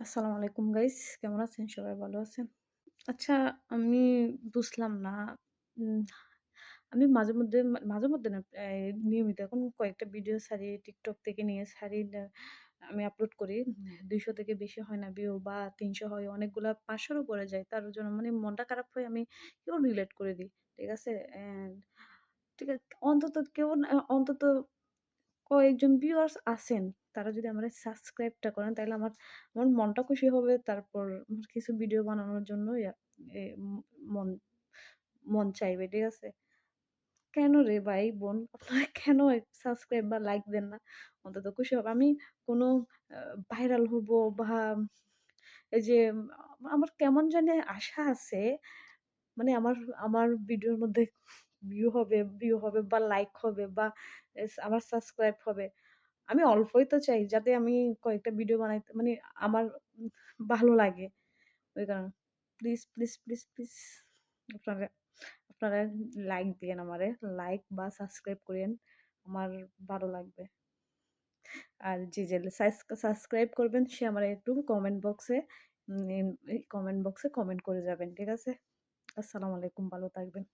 আসসালামু আলাইকুম গাইস, কেমন আছেন? সবাই ভালো আছেন? আচ্ছা, আমি বুঝলাম না। উম আমি মাঝেমধ্যে না, নিয়মিত এখন কয়েকটা ভিডিও ছাড়ি, TikTok থেকে নিয়ে ছাড়ি না, আমি আপলোড করি। ২০০ থেকে বেশি হয় না ভিউ বা ৩০০ হয়, অনেকগুলা ৫০০ র উপরে যায়। তার জন্য মানে মনটা খারাপ হয়, আমি কেউ রিলেট করে দিই। ঠিক আছে? ঠিক আছে, অন্তত কয়েকজন ভিউয়ার্স আছেন। তারা যদি আমারে সাবস্ক্রাইবটা করেন তাইলে আমার আমার মনটা খুশি হবে। তারপর আমার কিছু ভিডিও বানানোর জন্য এ মন মন চাইবে। ঠিক আছে? কেন রে ভাই বোন আপনারা কেন সাবস্ক্রাইব বা লাইক দেন না? অন্তত খুশি হবে। আমি কোনো আ ভাইরাল হবো বা এই যে আমার কেমন জানি আশা আছে, মানে আমার আমার ভিডিওর মধ্যে ভিউ হবে বা লাইক হবে বা আমার সাবস্ক্রাইব হবে। আমি অল্পই তো চাই যাতে আমি কয়েকটা ভিডিও বানাইতে মানে আমার উম ভালো লাগে। ওই কারণে প্লিজ আপনারা আপনারা লাইক দিয়েন আমারে। লাইক বা সাবস্ক্রাইব কইরেন। আমার ভালো লাগবে। আর যে সাবস্ক্রাইব করবেন সে আমারে একটু কমেন্ট বক্সে কমেন্ট করে যাবেন। ঠিক আছে? আসসালামু আলাইকুম। ভালো থাকবেন।